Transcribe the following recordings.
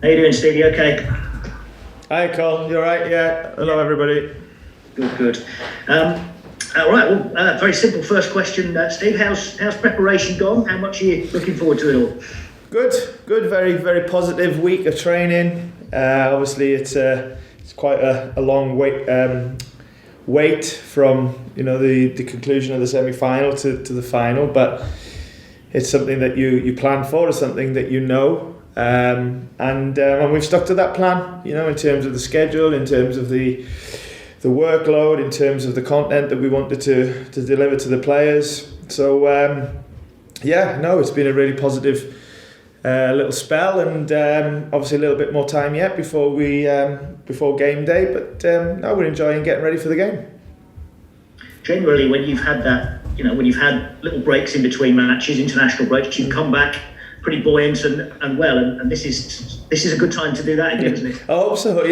How you doing, Steve? You okay? Hi, Cole. You all right? Yeah. Hello, everybody. Good. All right. Well, very simple first question, Steve. How's preparation gone? How much are you looking forward to it all? Good. Very, very positive week of training. Obviously, it's quite a long wait from the conclusion of the semi-final to the final, but it's something that you plan for. It's something that you know, and we've stuck to that plan. In terms of the schedule, in terms of the workload, in terms of the content that we wanted to deliver to the players. So it's been a really positive little spell, and obviously a little bit more time yet before game day. But now we're enjoying getting ready for the game. Generally, when you've had that, when you've had little breaks in between matches, international breaks, you come back pretty buoyant and well, and this is a good time to do that again, isn't it? I hope so.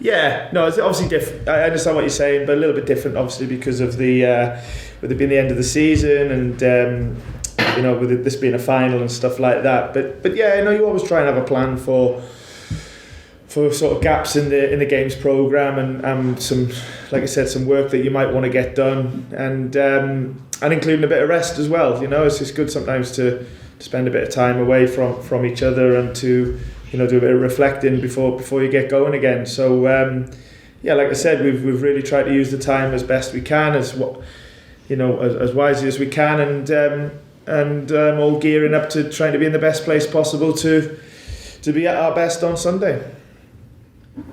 Yeah. No, it's obviously different. I understand what you're saying, but a little bit different, obviously, because of with it being the end of the season and with this being a final and stuff like that. But yeah, you always try and have a plan for sort of gaps in the games program and some, like I said, some work that you might want to get done, and including a bit of rest as well. It's just good sometimes to spend a bit of time away from each other and to do a bit of reflecting before you get going again. So like I said, we've really tried to use the time as best we can, as wisely as we can, and all gearing up to trying to be in the best place possible to be at our best on Sunday.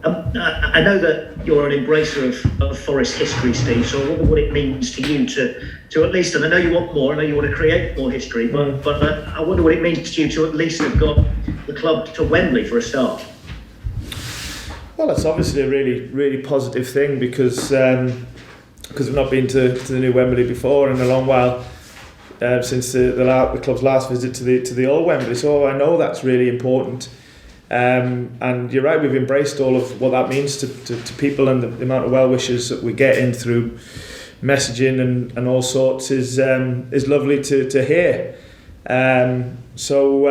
I know that you're an embracer of Forest history, Steve, so I wonder what it means to you to at least, and I know you want more, I know you want to create more history, but I wonder what it means to you to at least have got the club to Wembley for a start. Well, it's obviously a really, really positive thing because we've not been to the new Wembley before in a long while, since the club's last visit to the old Wembley, so I know that's really important. And you're right, we've embraced all of what that means to people, and the amount of well wishes that we get in through messaging and all sorts is lovely to hear. So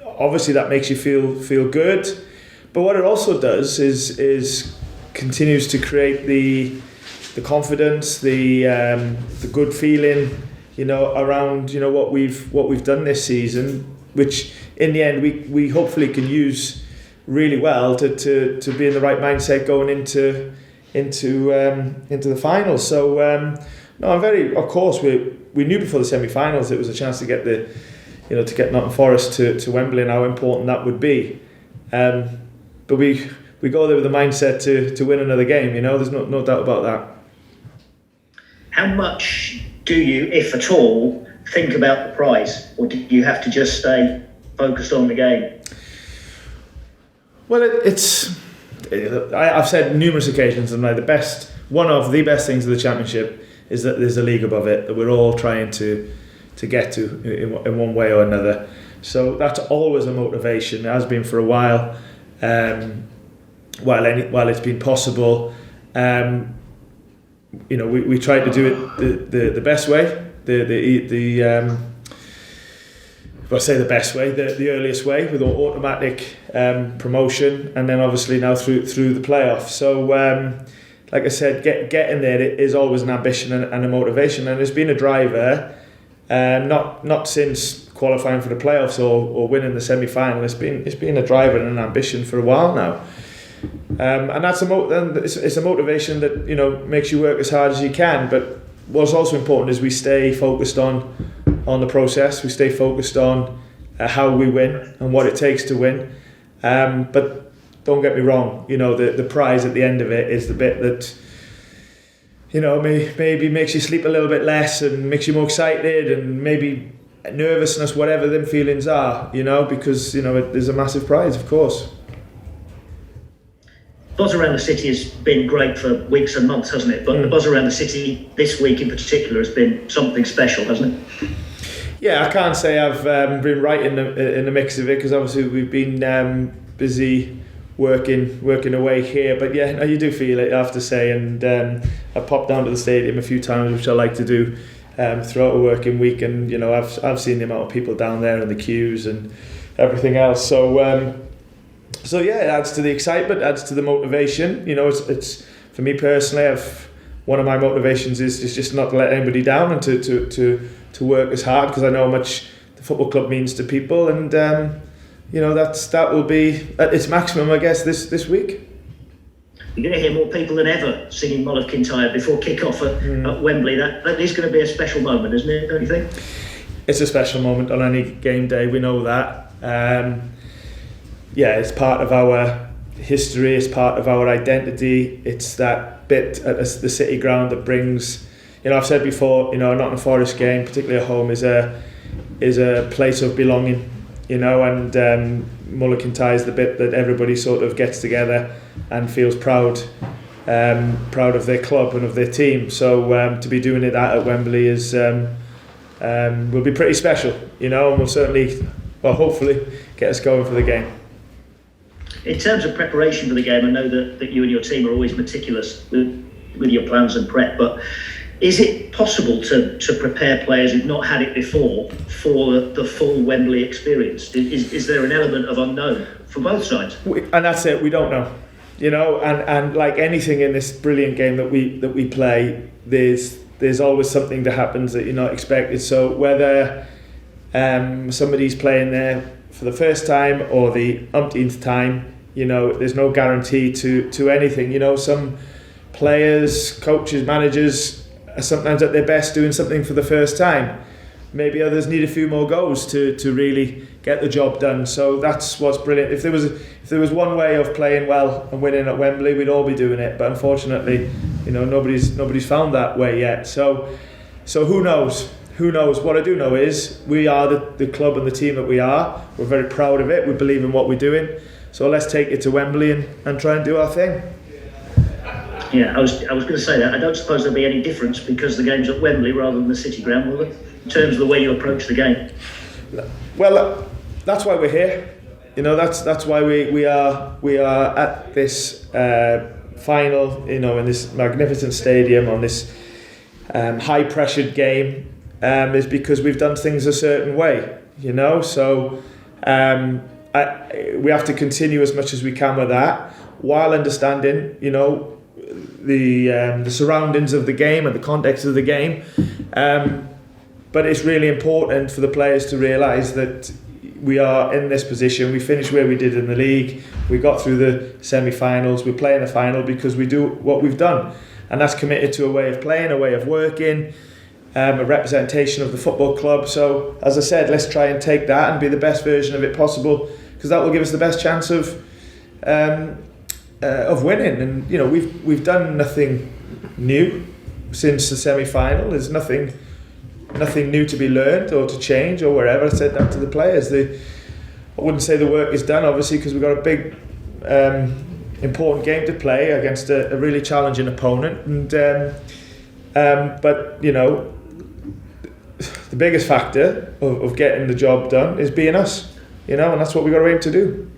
obviously that makes you feel good, but what it also does is continues to create the confidence, the good feeling, around what we've done this season, which in the end we hopefully can use really well to be in the right mindset going into the finals. So of course we knew before the semi-finals it was a chance to get to get Nottingham Forest to Wembley and how important that would be. But we go there with the mindset to win another game. There's no doubt about that. How much do you, if at all, think about the prize, or do you have to just stay focused on the game? Well, I've said numerous occasions, and one of the best things of the Championship is that there's a league above it that we're all trying to get to in one way or another. So that's always a motivation. It has been for a while, while it's been possible. We try to do it the best way. I say the best way, the earliest way, with automatic promotion, and then obviously now through the playoff. So, like I said, getting there is always an ambition and a motivation, and it's been a driver. Not since qualifying for the playoffs or winning the semi-final. It's been a driver and an ambition for a while now. And that's it's a motivation that makes you work as hard as you can. But what's also important is we stay focused on the process. We stay focused on how we win and what it takes to win. But don't get me wrong. The prize at the end of it is the bit that maybe makes you sleep a little bit less and makes you more excited and maybe nervousness, whatever them feelings are. Because there's a massive prize, of course. Buzz around the city has been great for weeks and months, hasn't it? But the buzz around the city this week in particular has been something special, hasn't it? Yeah, I can't say I've been right in the mix of it, because obviously we've been busy working away here. But yeah, no, you do feel it, I have to say. And I've popped down to the stadium a few times, which I like to do throughout a working week. And I've seen the amount of people down there and the queues and everything else. So So yeah, it adds to the excitement, adds to the motivation. You know, it's for me personally, one of my motivations is just not to let anybody down and to work as hard, because I know how much the football club means to people, and you know, that will be at its maximum, I guess, this week. You're going to hear more people than ever singing Mull of Kintyre before kick-off at Wembley. That is going to be a special moment, isn't it, don't you think? It's a special moment on any game day, we know that. Yeah, it's part of our history, it's part of our identity. It's that bit at the City ground that brings, you know, I've said before, you know, a Nottingham Forest game, particularly at home, is a place of belonging, you know, and Mull of Kintyre is the bit that everybody sort of gets together and feels proud of their club and of their team. So to be doing it at Wembley is will be pretty special, you know, and will certainly, well, hopefully get us going for the game. In terms of preparation for the game, I know that you and your team are always meticulous with your plans and prep, but is it possible to prepare players who've not had it before for the full Wembley experience? Is there an element of unknown for both sides? And that's it, we don't know. You know, and like anything in this brilliant game that we play, there's always something that happens that you're not expected. So whether somebody's playing there for the first time or the umpteenth time, you know, there's no guarantee to anything. You know, some players, coaches, managers are sometimes at their best doing something for the first time. Maybe others need a few more goals to really get the job done. So that's what's brilliant. If there was one way of playing well and winning at Wembley, we'd all be doing it. But unfortunately, you know, nobody's found that way yet. So who knows? Who knows? What I do know is we are the club and the team that we are. We're very proud of it. We believe in what we're doing. So let's take it to Wembley and try and do our thing. Yeah, I was going to say that. I don't suppose there'll be any difference because the game's at Wembley rather than the City ground, will there? In terms of the way you approach the game. Well, that's why we're here. You know, that's why we are at this final. You know, in this magnificent stadium on this high pressured game, is because we've done things a certain way. You know, so we have to continue as much as we can with that, while understanding, you know, the surroundings of the game and the context of the game. But it's really important for the players to realise that we are in this position. We finished where we did in the league. We got through the semi-finals. We're playing the final because we do what we've done. And that's committed to a way of playing, a way of working, a representation of the football club. So, as I said, let's try and take that and be the best version of it possible, because that will give us the best chance of winning. And, you know, we've done nothing new since the semi-final. There's nothing new to be learned or to change or wherever. I said that to the players. I wouldn't say the work is done, obviously, because we've got a big, important game to play against a really challenging opponent. But, you know, the biggest factor of getting the job done is being us, you know, and that's what we've got to aim to do.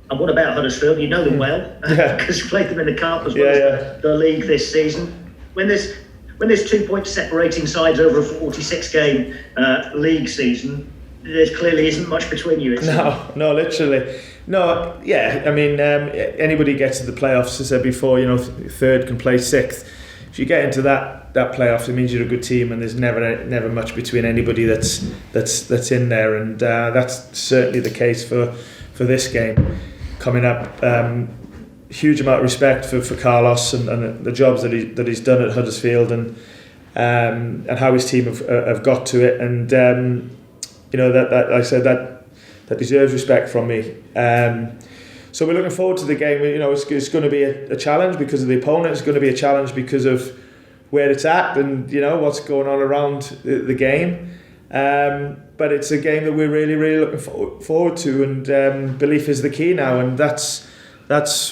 And what about Huddersfield? You know them well, because you played them in the Cup as well as the league this season. When there's 2 points separating sides over a 46-game league season, there clearly isn't much between you. No, literally. No, yeah, I mean, anybody gets to the playoffs, as I said before, you know, third can play sixth. If you get into that playoff, it means you're a good team, and there's never much between anybody that's in there, and that's certainly the case for this game coming up. Huge amount of respect for Carlos and the jobs that he's done at Huddersfield, and how his team have got to it, and you know, that I said that deserves respect from me. So we're looking forward to the game. You know, it's going to be a challenge because of the opponent. It's going to be a challenge because of where it's at and, you know, what's going on around the game. But it's a game that we're really, really looking forward to, and belief is the key now, and that's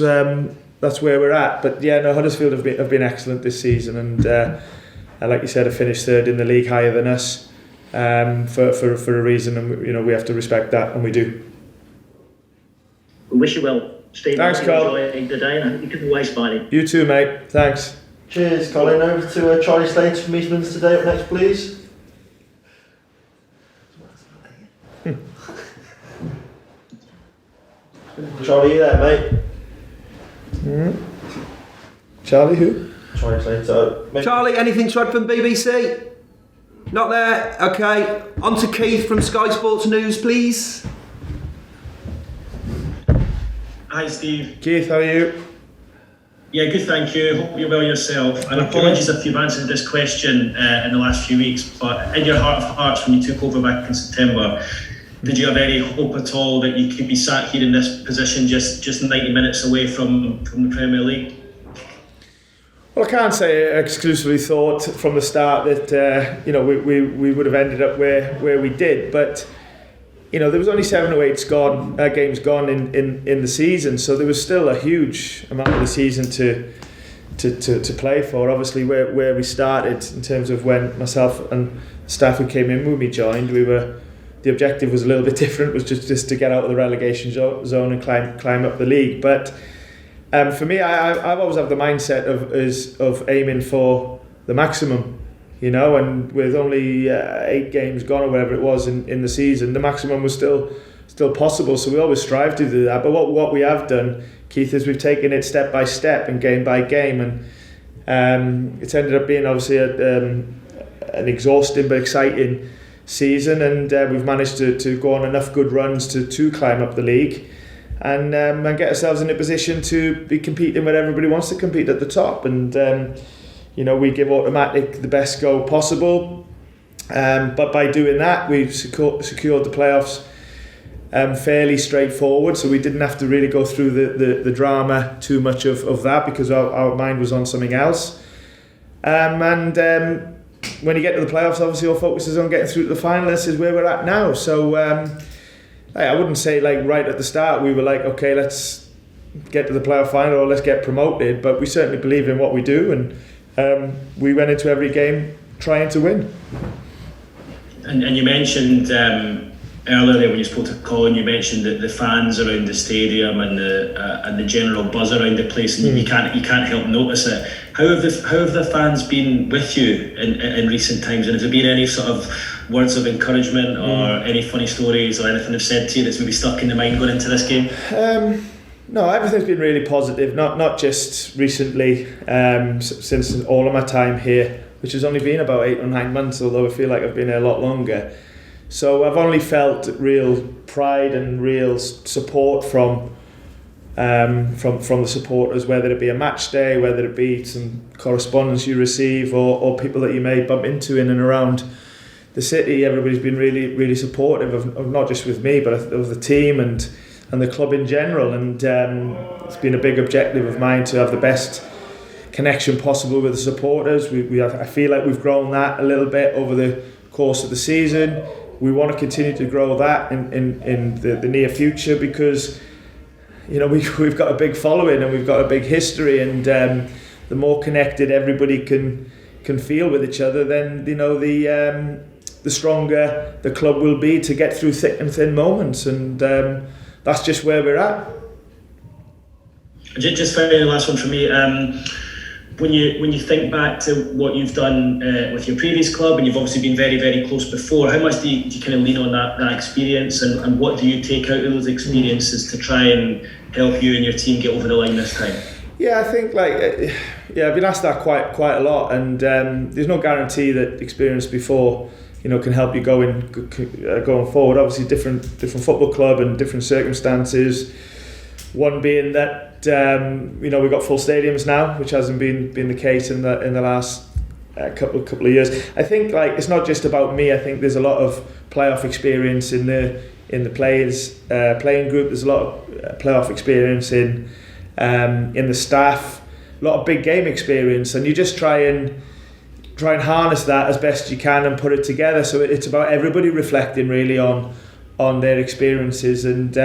where we're at. But yeah, no, Huddersfield have been excellent this season, and like you said, have finished third in the league, higher than us, for a reason, and, you know, we have to respect that, and we do. We wish you well, Steve. Thanks, Carl. Enjoy the day, and I hope you can always smiling. You too, mate. Thanks. Cheers, Colin. Over to Charlie Slater from Eastman's today. Up next, please. Charlie, you there, mate? Charlie, who? Translator. Charlie, anything to add from BBC? Not there? Okay. On to Keith from Sky Sports News, please. Hi Steve. Keith, how are you? Yeah, good, thank you. Hope you're well yourself. And apologies if you've answered this question in the last few weeks, but in your heart of hearts, when you took over back in September, did you have any hope at all that you could be sat here in this position just 90 minutes away from the Premier League? Well, I can't say I exclusively thought from the start that we would have ended up where we did, but there was only 7 or 8 games gone in the season, so there was still a huge amount of the season to play for. Obviously, where we started in terms of when myself and staff who came in when we joined, the objective was a little bit different, was just to get out of the relegation zone and climb up the league. But for me, I've always had the mindset of aiming for the maximum, and with only 8 games gone or whatever it was in the season, the maximum was still possible. So we always strive to do that. But what we have done, Keith, is we've taken it step by step and game by game, and it's ended up being obviously an exhausting but exciting season, and we've managed to go on enough good runs to climb up the league. And get ourselves in a position to be competing where everybody wants to compete at the top. And we give Automatic the best go possible. But by doing that, we've secured the playoffs fairly straightforward. So we didn't have to really go through the drama too much of that, because our mind was on something else. When you get to the playoffs, obviously our focus is on getting through to the final. This is where we're at now. So I wouldn't say right at the start we were like, okay, let's get to the playoff final or let's get promoted, but we certainly believe in what we do, and we went into every game trying to win. And you mentioned earlier there when you spoke to Colin, you mentioned that the fans around the stadium and the general buzz around the place, and you can't help notice it. How have the fans been with you in recent times, and has there been any sort of words of encouragement or any funny stories or anything they've said to you that's maybe stuck in the mind going into this game? No, everything's been really positive, not just recently, since all of my time here, which has only been about 8 or 9 months, although I feel like I've been here a lot longer. So I've only felt real pride and real support from the supporters, whether it be a match day, whether it be some correspondence you receive, or people that you may bump into in and around the city. Everybody's been really, really supportive of not just with me, but of the team and the club in general. And it's been a big objective of mine to have the best connection possible with the supporters. I feel like we've grown that a little bit over the course of the season. We want to continue to grow that in the near future, because we've got a big following and we've got a big history, and the more connected everybody can feel with each other, then the stronger the club will be to get through thick and thin moments, and that's just where we're at. Just finally, the last one for me. When you think back to what you've done with your previous club, and you've obviously been very, very close before, how much do you kind of lean on that experience, and what do you take out of those experiences to try and help you and your team get over the line this time? Yeah, I think I've been asked that quite a lot, and there's no guarantee that experience before can help you going forward. Obviously, different football club and different circumstances. One being that we've got full stadiums now, which hasn't been the case in the last couple of years. I think it's not just about me. I think there's a lot of playoff experience in the players playing group. There's a lot of playoff experience in the staff. A lot of big game experience, and you just try and harness that as best you can and put it together. So it's about everybody reflecting really on their experiences, and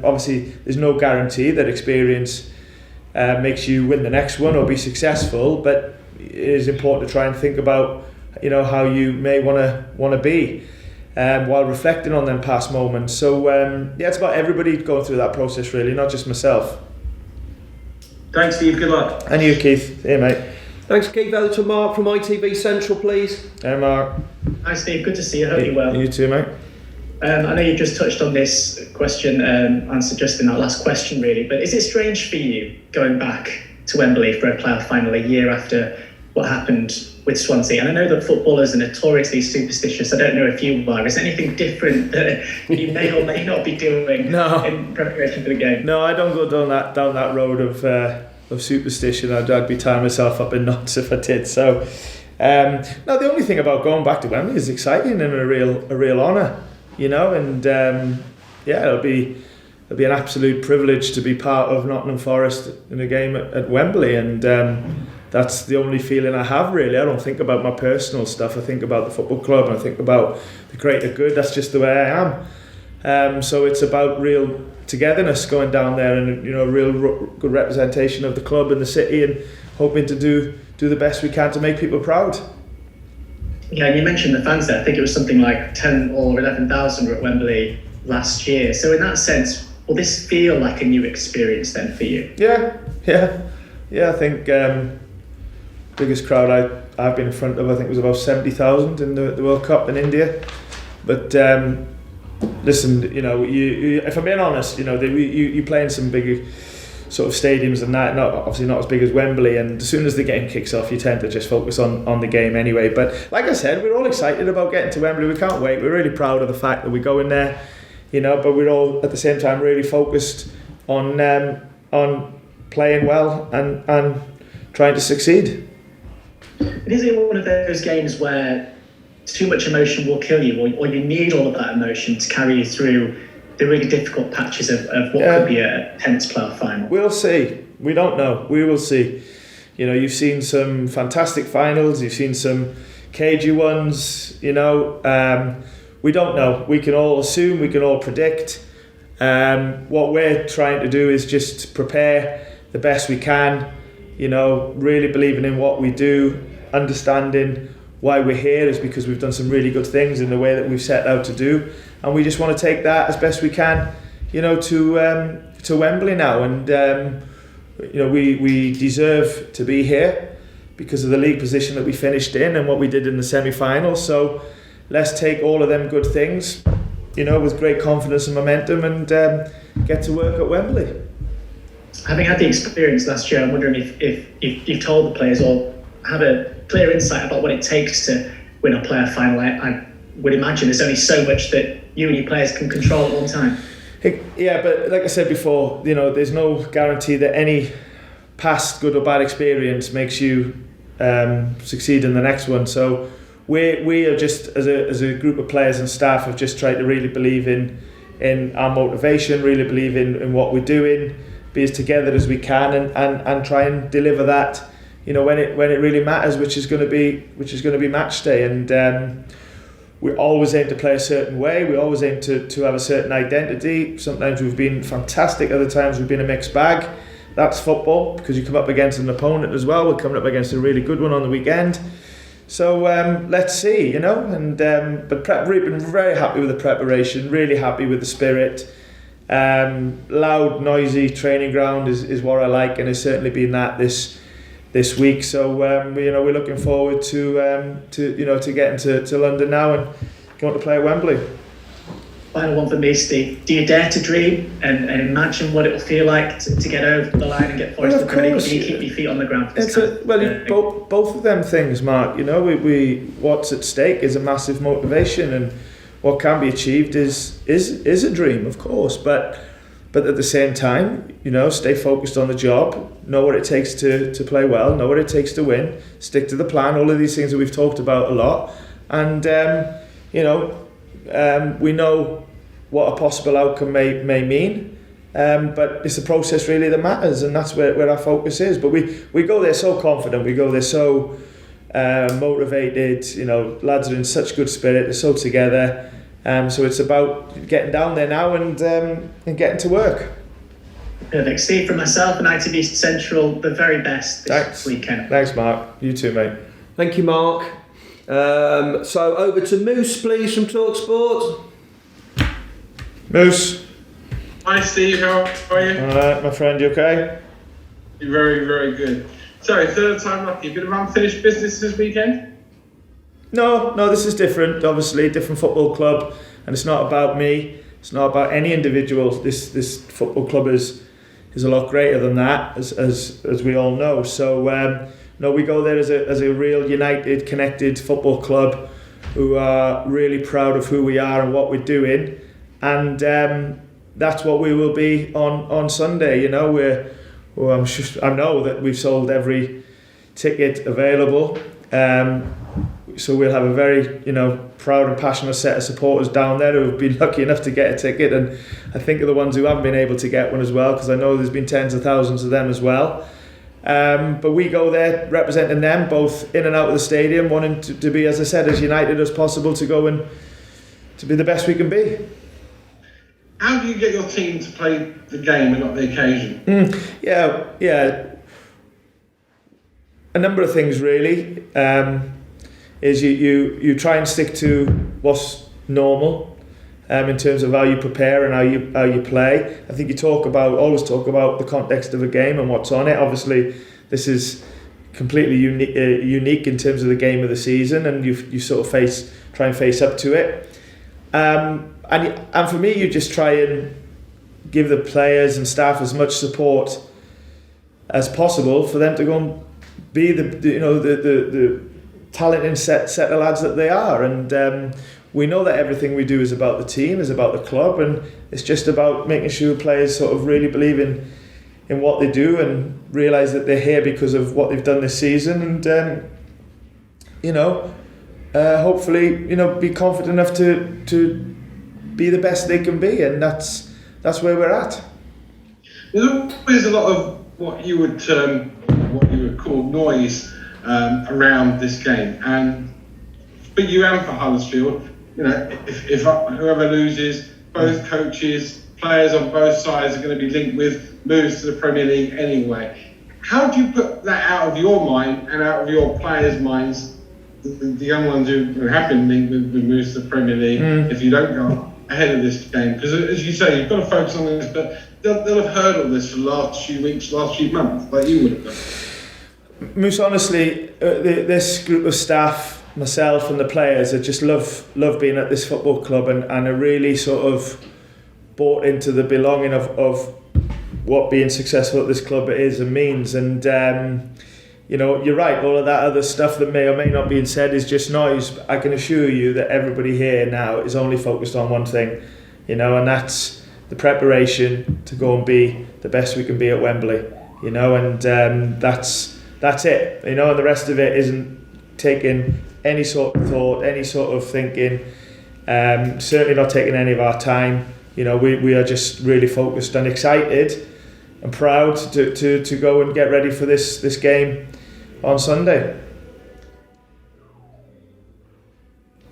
obviously there's no guarantee that experience makes you win the next one or be successful, but it is important to try and think about how you may want to be while reflecting on them past moments. So it's about everybody going through that process really, not just myself. Thanks, Steve, good luck. And you, Keith. Hey mate. Thanks, Keith. Over to Mark from ITV Central, please. Hey Mark. Hi Steve, good to see you. I hope you're well. You too, mate. I know you just touched on this question, answered just in that last question, really. But is it strange for you going back to Wembley for a playoff final a year after what happened with Swansea? And I know that footballers are notoriously superstitious. I don't know if you are. Is there anything different that you may or may not be doing in preparation for the game? No, I don't go down that road of superstition. I'd be tying myself up in knots if I did. So, no, the only thing about going back to Wembley is exciting and a real honour, you know. And it'll be an absolute privilege to be part of Nottingham Forest in a game at Wembley, and that's the only feeling I have, really. I don't think about my personal stuff. I think about the football club, and I think about the greater good. That's just the way I am. So it's about real togetherness going down there, and real good representation of the club and the city, and hoping to do the best we can to make people proud. Yeah, and you mentioned the fans there. I think it was something like 10 or 11,000 were at Wembley last year. So in that sense, will this feel like a new experience then for you? Yeah. I think biggest crowd I've been in front of, I think, was about 70,000 in the World Cup in India. But listen, you if I'm being honest, you play in some big sort of stadiums and that, obviously not as big as Wembley, and as soon as the game kicks off you tend to just focus on the game anyway. But like I said, we're all excited about getting to Wembley. We can't wait. We're really proud of the fact that we go in there, but we're all at the same time really focused on playing well and trying to succeed. Is it one of those games where too much emotion will kill you, or you need all of that emotion to carry you through the really difficult patches of what could be a tense playoff final? We'll see. We don't know. We will see. You've seen some fantastic finals. You've seen some cagey ones. We don't know. We can all assume. We can all predict. What we're trying to do is just prepare the best we can. Really believing in what we do, understanding why we're here is because we've done some really good things in the way that we've set out to do, and we just want to take that as best we can, to Wembley now, and we deserve to be here because of the league position that we finished in and what we did in the semi-final. So let's take all of them good things, with great confidence and momentum, and get to work at Wembley. Having had the experience last year, I'm wondering if you've told the players or have a clear insight about what it takes to win a playoff final. I would imagine there's only so much that you and your players can control at one time. Yeah, but like I said before, there's no guarantee that any past good or bad experience makes you succeed in the next one. So we are just, as a group of players and staff, have just tried to really believe in our motivation, really believe in what we're doing, be as together as we can, and try and deliver that, when it really matters, which is going to be match day. And we always aim to play a certain way. We always aim to have a certain identity. Sometimes we've been fantastic, other times we've been a mixed bag. That's football, because you come up against an opponent as well. We're coming up against a really good one on the weekend. So let's see, but we've been very happy with the preparation, really happy with the spirit. Loud, noisy training ground is what I like, and it's certainly been that this week. So we're looking forward to getting to London now and going to play at Wembley. Final one for me, Steve. Do you dare to dream and imagine what it will feel like to get over the line and get Forest to Premier League? Do you keep your feet on the ground for this both of them things, Mark. We what's at stake is a massive motivation, and what can be achieved is a dream, of course. But at the same time, stay focused on the job, know what it takes to play well, know what it takes to win, stick to the plan, all of these things that we've talked about a lot. And, we know what a possible outcome may mean, but it's the process really that matters, and that's where our focus is. But we go there so confident, we go there so motivated, lads are in such good spirit, they're so together. So it's about getting down there now and getting to work. Perfect. Steve, from myself and ITV Central, the very best this weekend. Thanks, Mark. You too, mate. Thank you, Mark. So over to Moose, please, from TalkSport. Moose. Hi, Steve. How are you? All right, my friend. You okay? Very, very good. Sorry, third time lucky. A bit of unfinished business this weekend? No, this is different. Obviously, different football club, and it's not about me. It's not about any individual. This football club is a lot greater than that, as we all know. So no, we go there as a real united, connected football club who are really proud of who we are and what we're doing, and that's what we will be on Sunday. You know, I know that we've sold every ticket available, so we'll have a very proud and passionate set of supporters down there who have been lucky enough to get a ticket, and I think are the ones who haven't been able to get one as well, because I know there's been tens of thousands of them as well. But we go there representing them both in and out of the stadium, wanting to be, as I said, as united as possible, to go and to be the best we can be. How do you get your team to play the game and not the occasion? Yeah. A number of things really. Is you try and stick to what's normal in terms of how you prepare and how you play. I think you always talk about the context of a game and what's on it. Obviously, this is completely unique in terms of the game of the season, and you sort of try and face up to it. And for me, you just try and give the players and staff as much support as possible for them to go and be the talented set of lads that they are, and we know that everything we do is about the team, is about the club, and it's just about making sure players sort of really believe in what they do and realise that they're here because of what they've done this season, and hopefully be confident enough to be the best they can be, and that's where we're at. There's always a lot of what you would call noise around this game, and for you and for Huddersfield, if whoever loses, both coaches, players on both sides are going to be linked with moves to the Premier League anyway. How do you put that out of your mind and out of your players' minds, the young ones who have been linked with moves to the Premier League, if you don't go ahead of this game? Because as you say, you've got to focus on this, but they'll have heard all this for the last few weeks, last few months, like you would have done. Most honestly, this group of staff, myself and the players, I just love being at this football club, and are really sort of bought into the belonging of what being successful at this club is and means. And you're right, all of that other stuff that may or may not be said is just noise. I can assure you that everybody here now is only focused on one thing, and that's the preparation to go and be the best we can be at Wembley, and that's it, and the rest of it isn't taking any sort of thought, any sort of thinking, certainly not taking any of our time. We are just really focused and excited and proud to go and get ready for this game on Sunday.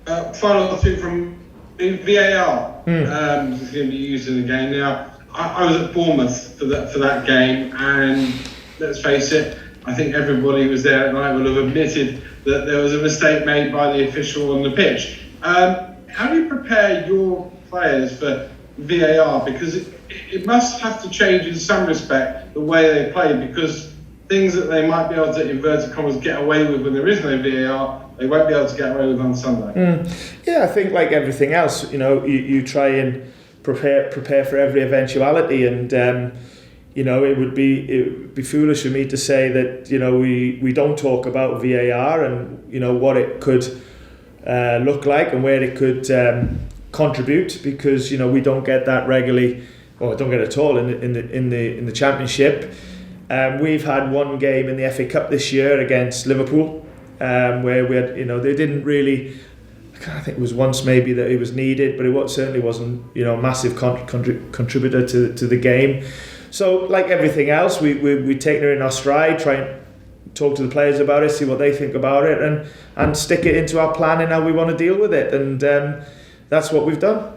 Final two from VAR. Is going to be used in the game. Now, I was at Bournemouth for that game, and let's face it, I think everybody who was there at night will have admitted that there was a mistake made by the official on the pitch. How do you prepare your players for VAR? Because it must have to change in some respect the way they play, because things that they might be able to, inverted commas, get away with when there is no VAR, they won't be able to get away with on Sunday. Yeah, I think like everything else, you try and prepare for every eventuality, and it would be foolish for me to say that we don't talk about VAR and what it could look like and where it could contribute, because we don't get that regularly, or don't get it at all in the Championship. We've had one game in the FA Cup this year against Liverpool, where we had they didn't really. I think it was once maybe that it was needed, but it certainly wasn't a massive contributor to the game. So like everything else, we take it in our stride, try and talk to the players about it, see what they think about it, and stick it into our plan and how we want to deal with it, and that's what we've done.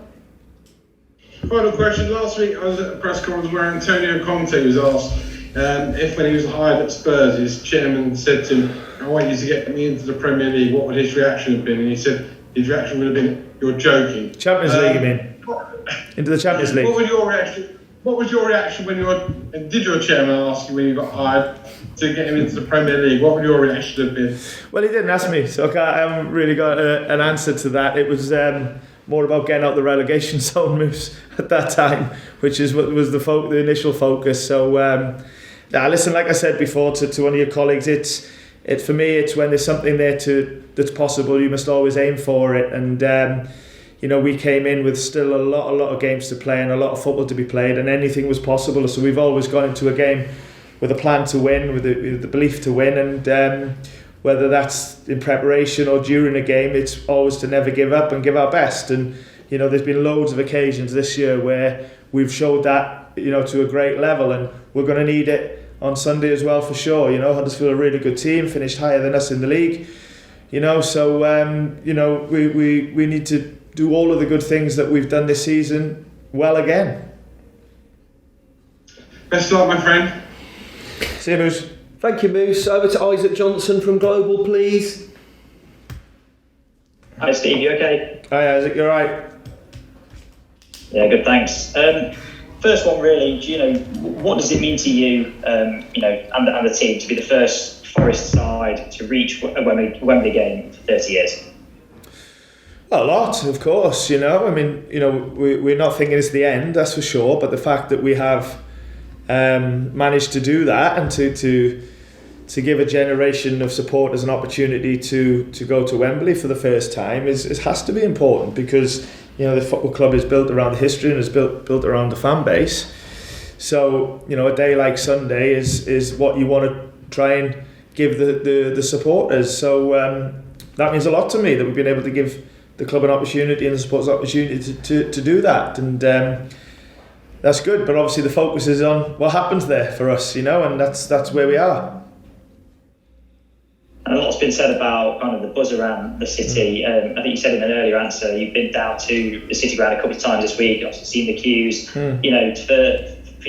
Final question. Last week I was at a press conference where Antonio Conte was asked if, when he was hired at Spurs, his chairman said to him, "I want you to get me into the Premier League," what would his reaction have been? And he said his reaction would have been, "You're joking." Champions League, you mean? Into the Champions League. What was your reaction when did your chairman ask you when you got hired to get him into the Premier League? What would your reaction have been? Well, he didn't ask me, so I haven't really got an answer to that. It was more about getting out the relegation zone moves at that time, which is what was the initial focus. So listen, like I said before to one of your colleagues, it's for me, it's when there's something there that's possible, you must always aim for it. And we came in with still a lot of games to play and a lot of football to be played, and anything was possible. So we've always gone into a game with a plan to win, with the belief to win, and whether that's in preparation or during a game, it's always to never give up and give our best. And there's been loads of occasions this year where we've showed that to a great level, and we're going to need it on Sunday as well, for sure. Huddersfield are a really good team, finished higher than us in the league. So we need to do all of the good things that we've done this season well again. Best of luck, my friend. See you, Moose. Thank you, Moose. Over to Isaac Johnson from Global, please. Hi Steve, you okay? Hi Isaac, you alright? Yeah, good, thanks. First one really, what does it mean to you, and the team to be the first Forest side to reach a Wembley game for 30 years? A lot, of course. We're not thinking it's the end, that's for sure. But the fact that we have managed to do that and to give a generation of supporters an opportunity to go to Wembley for the first time has to be important, because the football club is built around history and is built around the fan base. So a day like Sunday is what you want to try and give the supporters. So that means a lot to me that we've been able to give the club an opportunity and the supporters an opportunity to do that, and that's good. But obviously the focus is on what happens there for us, and that's where we are. And a lot's been said about kind of the buzz around the city. I think you said in an earlier answer, you've been down to the city ground a couple of times this week. You've also seen the queues. For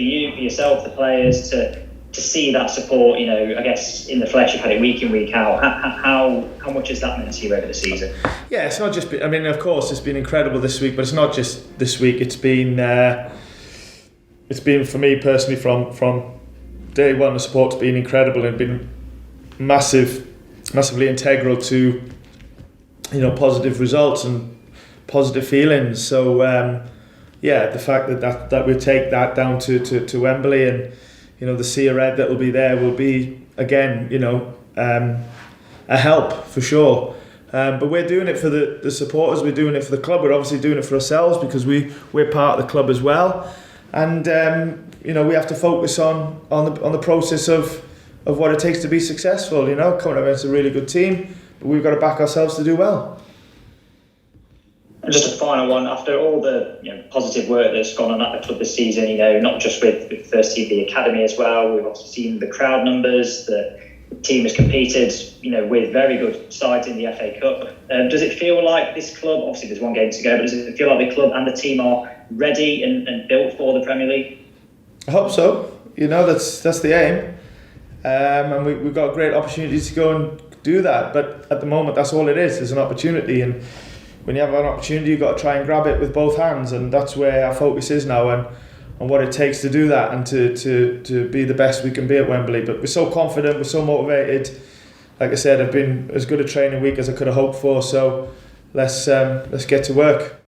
you, for yourself, the players to see that support. I guess in the flesh, you've had it week in, week out. How much has that meant to you over the season? Yeah, it's not just. Of course, it's been incredible this week, but it's not just this week. It's been for me personally from day one. The support's been incredible and been massively integral to positive results and positive feelings. So the fact that we take that down to Wembley, and the sea of red that will be there will be again a help for sure. But we're doing it for the supporters, we're doing it for the club, we're obviously doing it for ourselves because we're part of the club as well. And we have to focus on the process of what it takes to be successful. Coming up against a really good team, but we've got to back ourselves to do well. And just a final one, after all the positive work that's gone on at the club this season, not just with the first team, the academy as well, we've also seen the crowd numbers, the team has competed, with very good sides in the FA Cup. Does it feel like this club, obviously there's one game to go, but does it feel like the club and the team are ready and built for the Premier League? I hope so. That's the aim. And we've got great opportunities to go and do that. But at the moment, that's all it is. There's an opportunity. And when you have an opportunity, you've got to try and grab it with both hands. And that's where our focus is now and what it takes to do that and to be the best we can be at Wembley. But we're so confident, we're so motivated. Like I said, I've been as good a training week as I could have hoped for. So let's get to work.